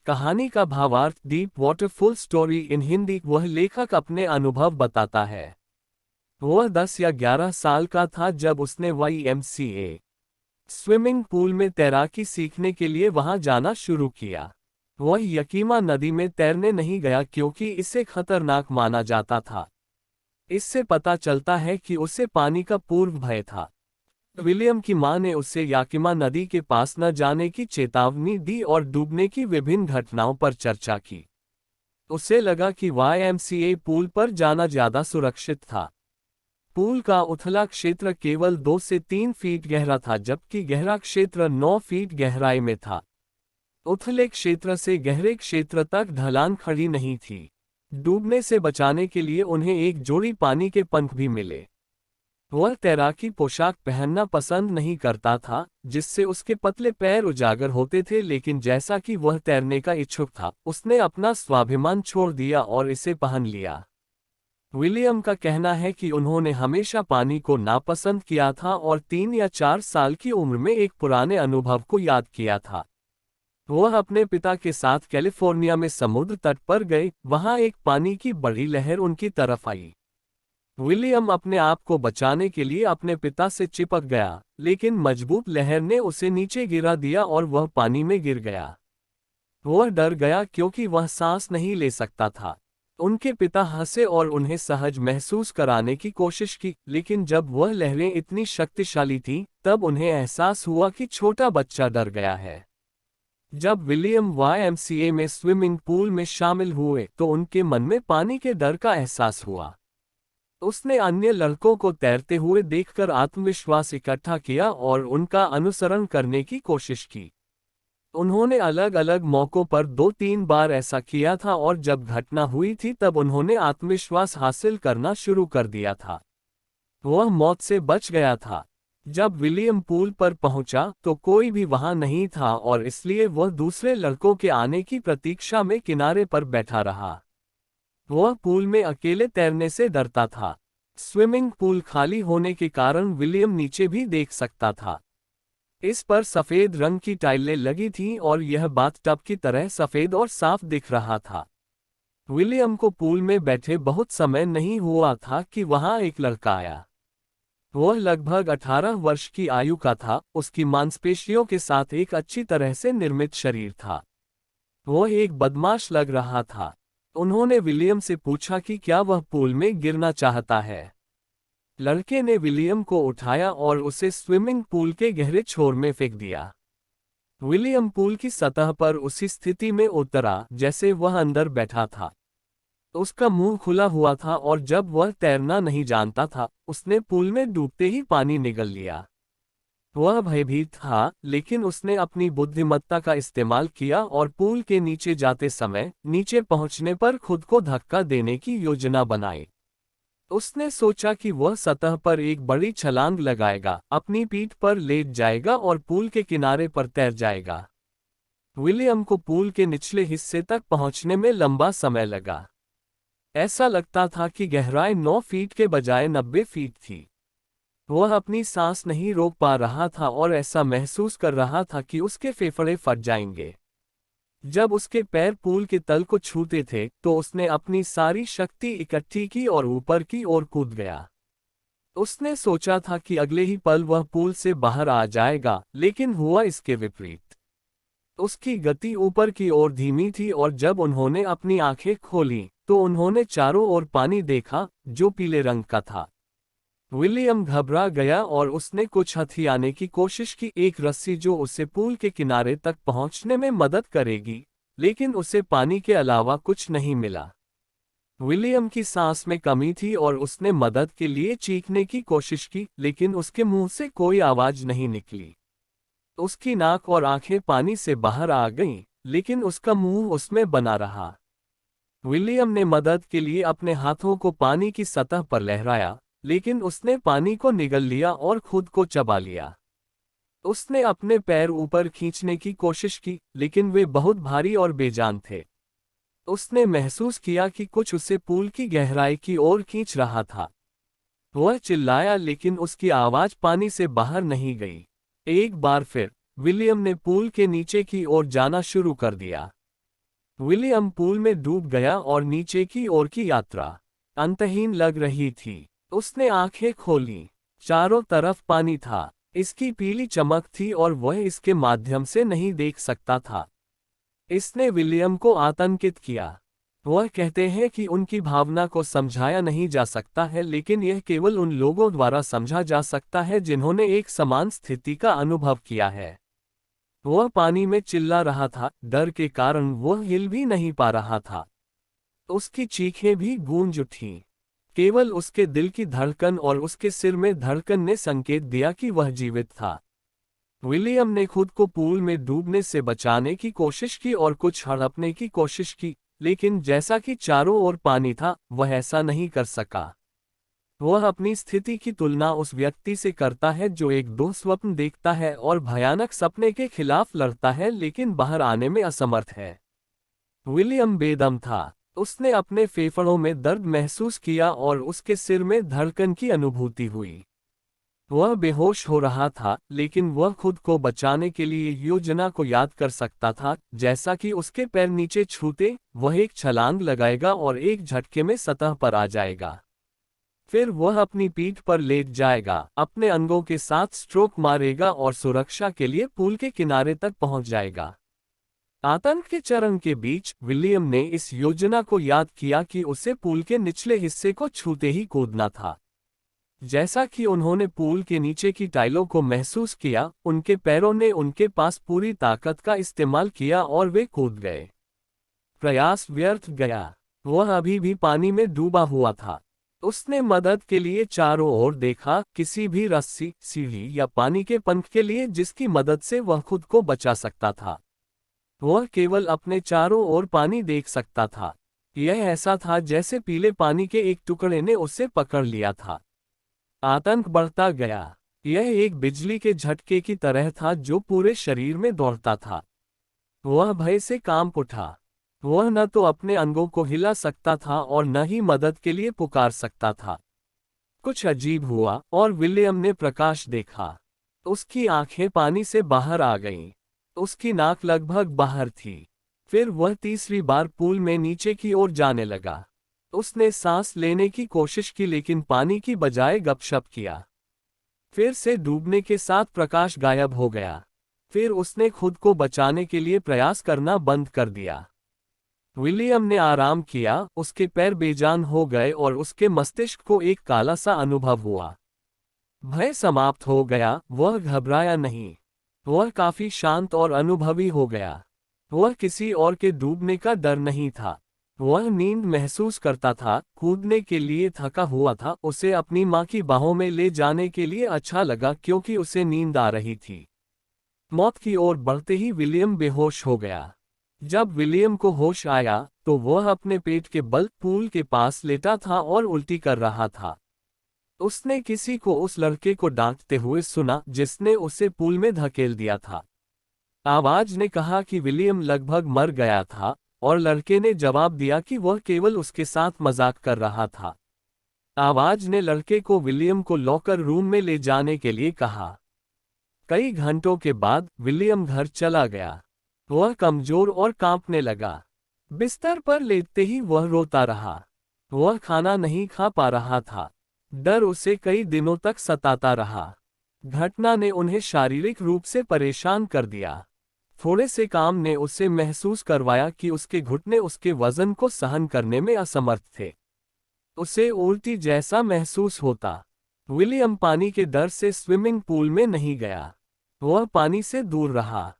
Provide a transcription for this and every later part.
कहानी का भावार्थ deep water full story in Hindi. वह लेखक अपने अनुभव बताता है। वह 10 या 11 साल का था जब उसने YMCA स्विमिंग पूल में तैराकी सीखने के लिए वहां जाना शुरू किया। वह यकीमा नदी में तैरने नहीं गया क्योंकि इसे खतरनाक माना जाता था। इससे पता चलता है कि उसे पानी का पूर्व भय था। विलियम की मां ने उसे याकिमा नदी के पास न जाने की चेतावनी दी और डूबने की विभिन्न घटनाओं पर चर्चा की। उसे लगा कि YMCA पूल पर जाना ज्यादा सुरक्षित था। पूल का उथला क्षेत्र केवल 2 से 3 फीट गहरा था जबकि गहरा क्षेत्र 9 फीट गहराई में था। उथले क्षेत्र से गहरे क्षेत्र तक ढलान खड़ी नहीं थी। डूबने से बचाने के लिए उन्हें एक जोड़ी पानी के पंख भी मिले। वह तैराकी पोशाक पहनना पसंद नहीं करता था जिससे उसके पतले पैर उजागर होते थे, लेकिन जैसा कि वह तैरने का इच्छुक था उसने अपना स्वाभिमान छोड़ दिया और इसे पहन लिया। विलियम का कहना है कि उन्होंने हमेशा पानी को नापसंद किया था और 3 या 4 साल की उम्र में एक पुराने अनुभव को याद किया था। वह अपने पिता के साथ कैलिफोर्निया में समुद्र तट पर गए। वहां एक पानी की बड़ी लहर उनकी तरफ आई। विलियम अपने आप को बचाने के लिए अपने पिता से चिपक गया, लेकिन मजबूत लहर ने उसे नीचे गिरा दिया और वह पानी में गिर गया। वह डर गया क्योंकि वह सांस नहीं ले सकता था। उनके पिता हंसे और उन्हें सहज महसूस कराने की कोशिश की, लेकिन जब वह लहरें इतनी शक्तिशाली थीं, तब उन्हें एहसास हुआ कि छोटा बच्चा डर गया है। जब विलियम YMCA में स्विमिंग पूल में शामिल हुए तो उनके मन में पानी के डर का एहसास हुआ। उसने अन्य लड़कों को तैरते हुए देखकर आत्मविश्वास इकट्ठा किया और उनका अनुसरण करने की कोशिश की। उन्होंने अलग अलग मौकों पर 2-3 बार ऐसा किया था और जब घटना हुई थी तब उन्होंने आत्मविश्वास हासिल करना शुरू कर दिया था। वह मौत से बच गया था। जब विलियम पूल पर पहुंचा तो कोई भी वहां नहीं था और इसलिए वह दूसरे लड़कों के आने की प्रतीक्षा में किनारे पर बैठा रहा। वह पूल में अकेले तैरने से डरता था। स्विमिंग पूल खाली होने के कारण विलियम नीचे भी देख सकता था। इस पर सफेद रंग की टाइलें लगी थीं और यह बाथटब की तरह सफेद और साफ दिख रहा था। विलियम को पूल में बैठे बहुत समय नहीं हुआ था कि वहां एक लड़का आया। वह लगभग 18 वर्ष की आयु का था। उसकी मांसपेशियों के साथ एक अच्छी तरह से निर्मित शरीर था। वह एक बदमाश लग रहा था। उन्होंने विलियम से पूछा कि क्या वह पूल में गिरना चाहता है। लड़के ने विलियम को उठाया और उसे स्विमिंग पूल के गहरे छोर में फेंक दिया। विलियम पूल की सतह पर उसी स्थिति में उतरा जैसे वह अंदर बैठा था। उसका मुंह खुला हुआ था और जब वह तैरना नहीं जानता था उसने पूल में डूबते ही पानी निगल लिया। वह भयभीत था, लेकिन उसने अपनी बुद्धिमत्ता का इस्तेमाल किया और पूल के नीचे जाते समय नीचे पहुंचने पर खुद को धक्का देने की योजना बनाई। उसने सोचा कि वह सतह पर एक बड़ी छलांग लगाएगा, अपनी पीठ पर लेट जाएगा और पूल के किनारे पर तैर जाएगा। विलियम को पूल के निचले हिस्से तक पहुंचने में लंबा समय लगा। ऐसा लगता था कि गहराई 9 फीट के बजाय 90 फीट थी। वह अपनी सांस नहीं रोक पा रहा था और ऐसा महसूस कर रहा था कि उसके फेफड़े फट जाएंगे। जब उसके पैर पूल के तल को छूते थे तो उसने अपनी सारी शक्ति इकट्ठी की और ऊपर की ओर कूद गया। उसने सोचा था कि अगले ही पल वह पूल से बाहर आ जाएगा, लेकिन हुआ इसके विपरीत। उसकी गति ऊपर की ओर धीमी थी और जब उन्होंने अपनी आंखें खोलीं तो उन्होंने चारों ओर पानी देखा जो पीले रंग का था। विलियम घबरा गया और उसने कुछ हथियाने की कोशिश की, एक रस्सी जो उसे पूल के किनारे तक पहुंचने में मदद करेगी, लेकिन उसे पानी के अलावा कुछ नहीं मिला। विलियम की सांस में कमी थी और उसने मदद के लिए चीखने की कोशिश की, लेकिन उसके मुंह से कोई आवाज नहीं निकली। उसकी नाक और आंखें पानी से बाहर आ गईं, लेकिन उसका मुंह उसमें बना रहा। विलियम ने मदद के लिए अपने हाथों को पानी की सतह पर लहराया, लेकिन उसने पानी को निगल लिया और खुद को चबा लिया। उसने अपने पैर ऊपर खींचने की कोशिश की, लेकिन वे बहुत भारी और बेजान थे। उसने महसूस किया कि कुछ उसे पूल की गहराई की ओर खींच रहा था। वह चिल्लाया, लेकिन उसकी आवाज पानी से बाहर नहीं गई। एक बार फिर विलियम ने पूल के नीचे की ओर जाना शुरू कर दिया। विलियम पूल में डूब गया और नीचे की ओर की यात्रा अंतहीन लग रही थी। उसने आंखें खोलीं। चारों तरफ पानी था। इसकी पीली चमक थी और वह इसके माध्यम से नहीं देख सकता था। इसने विलियम को आतंकित किया। वह कहते हैं कि उनकी भावना को समझाया नहीं जा सकता है, लेकिन यह केवल उन लोगों द्वारा समझा जा सकता है जिन्होंने एक समान स्थिति का अनुभव किया है। वह पानी में चिल्ला रहा था, डर के कारण वह हिल भी नहीं पा रहा था। उसकी चीखें भी गूंज उठीं। केवल उसके दिल की धड़कन और उसके सिर में धड़कन ने संकेत दिया कि वह जीवित था। विलियम ने खुद को पूल में डूबने से बचाने की कोशिश की और कुछ हड़पने की कोशिश की, लेकिन जैसा कि चारों ओर पानी था, वह ऐसा नहीं कर सका। वह अपनी स्थिति की तुलना उस व्यक्ति से करता है जो एक दुःस्वप्न देखता है और भयानक सपने के खिलाफ लड़ता है लेकिन बाहर आने में असमर्थ है। विलियम बेदम था। उसने अपने फेफड़ों में दर्द महसूस किया और उसके सिर में धड़कन की अनुभूति हुई। वह बेहोश हो रहा था, लेकिन वह खुद को बचाने के लिए योजना को याद कर सकता था। जैसा कि उसके पैर नीचे छूते, वह एक छलांग लगाएगा और एक झटके में सतह पर आ जाएगा। फिर वह अपनी पीठ पर लेट जाएगा, अपने अंगों के साथ स्ट्रोक मारेगा और सुरक्षा के लिए पूल के किनारे तक पहुंच जाएगा। आतंक के चरण के बीच विलियम ने इस योजना को याद किया कि उसे पूल के निचले हिस्से को छूते ही कूदना था। जैसा कि उन्होंने पूल के नीचे की टाइलों को महसूस किया, उनके पैरों ने उनके पास पूरी ताकत का इस्तेमाल किया और वे कूद गए। प्रयास व्यर्थ गया। वह अभी भी पानी में डूबा हुआ था। उसने मदद के लिए चारों ओर देखा, किसी भी रस्सी, सीढ़ी या पानी के पंख के लिए जिसकी मदद से वह खुद को बचा सकता था। वह केवल अपने चारों ओर पानी देख सकता था। यह ऐसा था जैसे पीले पानी के एक टुकड़े ने उसे पकड़ लिया था। आतंक बढ़ता गया। यह एक बिजली के झटके की तरह था जो पूरे शरीर में दौड़ता था। वह भय से कांप उठा। वह न तो अपने अंगों को हिला सकता था और न ही मदद के लिए पुकार सकता था। कुछ अजीब हुआ और विलियम ने प्रकाश देखा। उसकी आंखें पानी से बाहर आ गईं। उसकी नाक लगभग बाहर थी। फिर वह तीसरी बार पूल में नीचे की ओर जाने लगा। उसने सांस लेने की कोशिश की लेकिन पानी की बजाय गपशप किया। फिर से डूबने के साथ प्रकाश गायब हो गया। फिर उसने खुद को बचाने के लिए प्रयास करना बंद कर दिया। विलियम ने आराम किया, उसके पैर बेजान हो गए और उसके मस्तिष्क को एक काला सा अनुभव हुआ। भय समाप्त हो गया, वह घबराया नहीं। वह काफी शांत और अनुभवी हो गया। वह किसी और के डूबने का डर नहीं था। वह नींद महसूस करता था, कूदने के लिए थका हुआ था। उसे अपनी माँ की बाहों में ले जाने के लिए अच्छा लगा क्योंकि उसे नींद आ रही थी। मौत की ओर बढ़ते ही विलियम बेहोश हो गया। जब विलियम को होश आया तो वह अपने पेट के बल पूल के पास लेटा था और उल्टी कर रहा था। उसने किसी को उस लड़के को डांटते हुए सुना जिसने उसे पूल में धकेल दिया था। आवाज ने कहा कि विलियम लगभग मर गया था और लड़के ने जवाब दिया कि वह केवल उसके साथ मजाक कर रहा था। आवाज ने लड़के को विलियम को लॉकर रूम में ले जाने के लिए कहा। कई घंटों के बाद विलियम घर चला गया। वह कमजोर और कांपने लगा। बिस्तर पर लेटते ही वह रोता रहा। वह खाना नहीं खा पा रहा था। डर उसे कई दिनों तक सताता रहा। घटना ने उन्हें शारीरिक रूप से परेशान कर दिया। थोड़े से काम ने उसे महसूस करवाया कि उसके घुटने उसके वजन को सहन करने में असमर्थ थे। उसे उल्टी जैसा महसूस होता। विलियम पानी के डर से स्विमिंग पूल में नहीं गया। वह पानी से दूर रहा।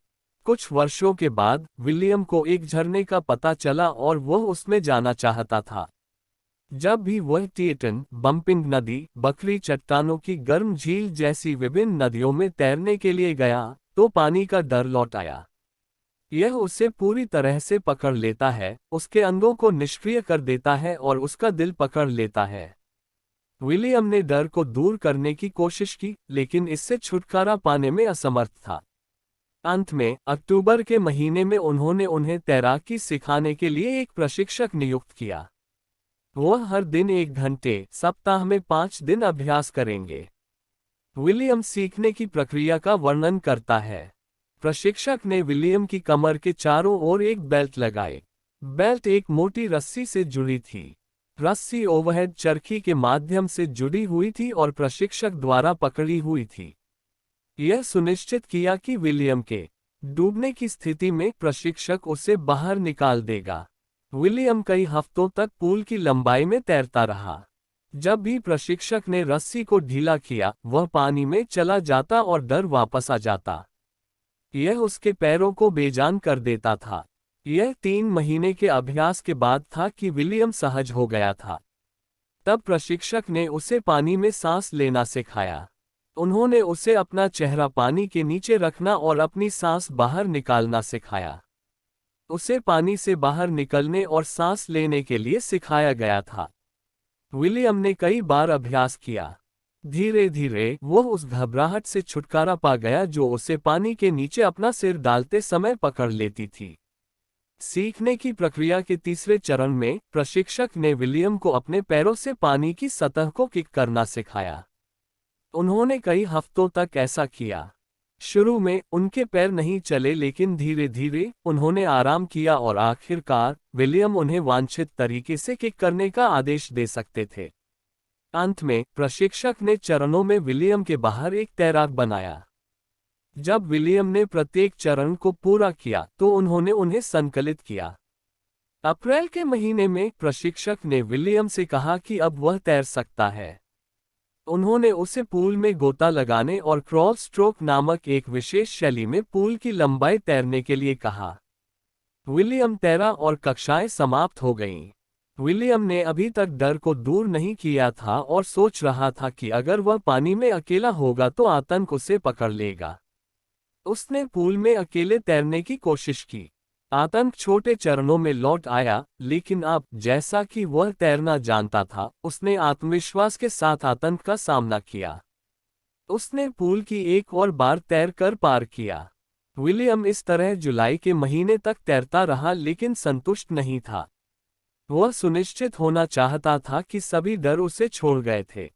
कुछ वर्षों के बाद विलियम को एक झरने का पता चला और वह उसमें जाना चाहता था। जब भी वह टेटन, बम्पिंग नदी, बकरी चट्टानों की गर्म झील जैसी विभिन्न नदियों में तैरने के लिए गया, तो पानी का डर लौट आया। यह उसे पूरी तरह से पकड़ लेता है, उसके अंगों को निष्क्रिय कर देता है और उसका दिल पकड़ लेता है। विलियम ने डर को दूर करने की कोशिश की, लेकिन इससे छुटकारा पाने में असमर्थ था। अंत में अक्टूबर के महीने में उन्होंने उन्हें तैराकी सिखाने के लिए एक प्रशिक्षक नियुक्त किया। वह हर दिन 1 घंटे, सप्ताह में 5 दिन अभ्यास करेंगे। विलियम सीखने की प्रक्रिया का वर्णन करता है। प्रशिक्षक ने विलियम की कमर के चारों ओर एक बेल्ट लगाए। बेल्ट एक मोटी रस्सी से जुड़ी थी। रस्सी ओवरहेड चरखी के माध्यम से जुड़ी हुई थी और प्रशिक्षक द्वारा पकड़ी हुई थी। यह सुनिश्चित किया कि विलियम के डूबने की स्थिति में प्रशिक्षक उसे बाहर निकाल देगा। विलियम कई हफ्तों तक पूल की लंबाई में तैरता रहा। जब भी प्रशिक्षक ने रस्सी को ढीला किया, वह पानी में चला जाता और डर वापस आ जाता। यह उसके पैरों को बेजान कर देता था। यह 3 महीने के अभ्यास के बाद था कि विलियम सहज हो गया था। तब प्रशिक्षक ने उसे पानी में सांस लेना सिखाया। उन्होंने उसे अपना चेहरा पानी के नीचे रखना और अपनी सांस बाहर निकालना सिखाया। उसे पानी से बाहर निकलने और सांस लेने के लिए सिखाया गया था। विलियम ने कई बार अभ्यास किया। धीरे धीरे वह उस घबराहट से छुटकारा पा गया जो उसे पानी के नीचे अपना सिर डालते समय पकड़ लेती थी। सीखने की प्रक्रिया के तीसरे चरण में प्रशिक्षक ने विलियम को अपने पैरों से पानी की सतह को किक करना सिखाया। उन्होंने कई हफ्तों तक ऐसा किया। शुरू में उनके पैर नहीं चले, लेकिन धीरे धीरे उन्होंने आराम किया और आखिरकार विलियम उन्हें वांछित तरीके से किक करने का आदेश दे सकते थे। अंत में प्रशिक्षक ने चरणों में विलियम के बाहर एक तैराक बनाया। जब विलियम ने प्रत्येक चरण को पूरा किया तो उन्होंने उन्हें संकलित किया। अप्रैल के महीने में प्रशिक्षक ने विलियम से कहा कि अब वह तैर सकता है। उन्होंने उसे पूल में गोता लगाने और क्रॉल स्ट्रोक नामक एक विशेष शैली में पूल की लंबाई तैरने के लिए कहा। विलियम तैरा और कक्षाएं समाप्त हो गईं। विलियम ने अभी तक डर को दूर नहीं किया था और सोच रहा था कि अगर वह पानी में अकेला होगा तो आतंक उसे पकड़ लेगा। उसने पूल में अकेले तैरने की कोशिश की। आतंक छोटे चरणों में लौट आया, लेकिन अब जैसा कि वह तैरना जानता था, उसने आत्मविश्वास के साथ आतंक का सामना किया। उसने पूल की एक और बार तैरकर पार किया। विलियम इस तरह जुलाई के महीने तक तैरता रहा, लेकिन संतुष्ट नहीं था। वह सुनिश्चित होना चाहता था कि सभी डर उसे छोड़ गए थे।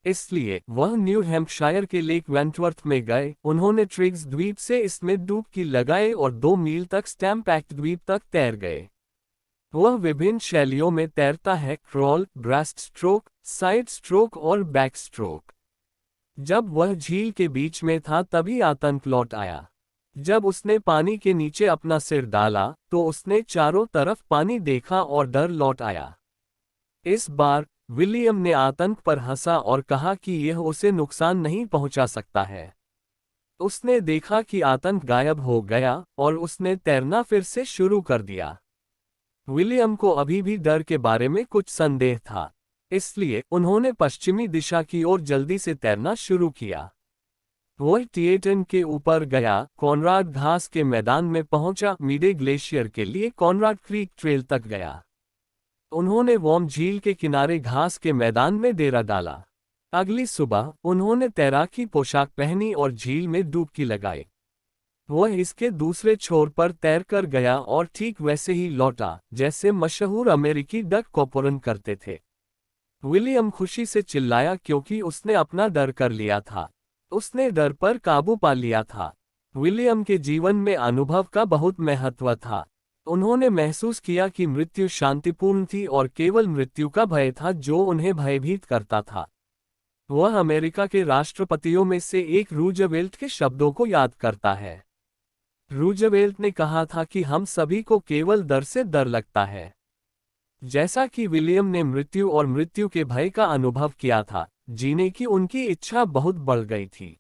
इसलिए वह न्यू हैम्पशायर के लेक वेंटवर्थ में गए। उन्होंने ट्रिग्स द्वीप से इसमें डुबकी लगाई और 2 मील तक स्टैम्पैक्ट द्वीप तक तैर गए। वह विभिन्न शैलियों में तैरता है: crawl, breast stroke, side stroke और बैक स्ट्रोक। जब वह झील के बीच में था तभी आतंक लौट आया। जब उसने पानी के नीचे अपना सिर डाला तो उसने चारों तरफ पानी देखा और डर लौट आया। इस बार विलियम ने आतंक पर हंसा और कहा कि यह उसे नुकसान नहीं पहुंचा सकता है। उसने देखा कि आतंक गायब हो गया और उसने तैरना फिर से शुरू कर दिया। विलियम को अभी भी डर के बारे में कुछ संदेह था, इसलिए उन्होंने पश्चिमी दिशा की ओर जल्दी से तैरना शुरू किया। वह टिएटन के ऊपर गया, कॉनराड घास के मैदान में पहुंचा, मीडे ग्लेशियर के लिए कॉनराड क्रीक ट्रेल तक गया। उन्होंने वॉर्म झील के किनारे घास के मैदान में डेरा डाला। अगली सुबह उन्होंने तैराकी पोशाक पहनी और झील में डुबकी लगाई। वह इसके दूसरे छोर पर तैरकर गया और ठीक वैसे ही लौटा जैसे मशहूर अमेरिकी डक कॉपोरन करते थे। विलियम खुशी से चिल्लाया क्योंकि उसने अपना डर कर लिया था। उसने डर पर काबू पा लिया था। विलियम के जीवन में अनुभव का बहुत महत्व था। उन्होंने महसूस किया कि मृत्यु शांतिपूर्ण थी और केवल मृत्यु का भय था जो उन्हें भयभीत करता था। वह अमेरिका के राष्ट्रपतियों में से एक रूजवेल्ट के शब्दों को याद करता है। रूजवेल्ट ने कहा था कि हम सभी को केवल डर से डर लगता है। जैसा कि विलियम ने मृत्यु और मृत्यु के भय का अनुभव किया था, जीने की उनकी इच्छा बहुत बढ़ गई थी।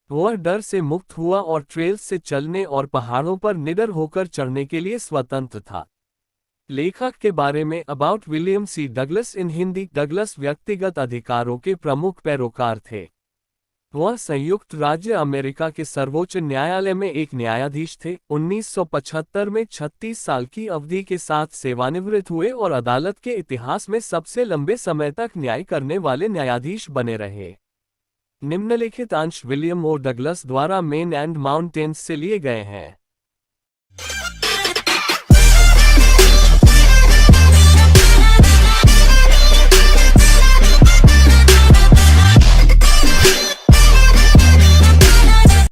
वह डर से मुक्त हुआ और ट्रेल्स से चलने और पहाड़ों पर निडर होकर चढ़ने के लिए स्वतंत्र था। लेखक के बारे में about William C Douglas in Hindi. Douglas व्यक्तिगत अधिकारों के प्रमुख पैरोकार थे। वह संयुक्त राज्य अमेरिका के सर्वोच्च न्यायालय में एक न्यायाधीश थे। 1975 में 36 साल की अवधि के साथ सेवानिवृत्त हुए और अदालत के इतिहास में सबसे लंबे समय तक न्याय करने वाले न्यायाधीश बने रहे। निम्नलिखित अंश विलियम ओ डगलस द्वारा मेन एंड माउंटेन्स से लिए गए हैं।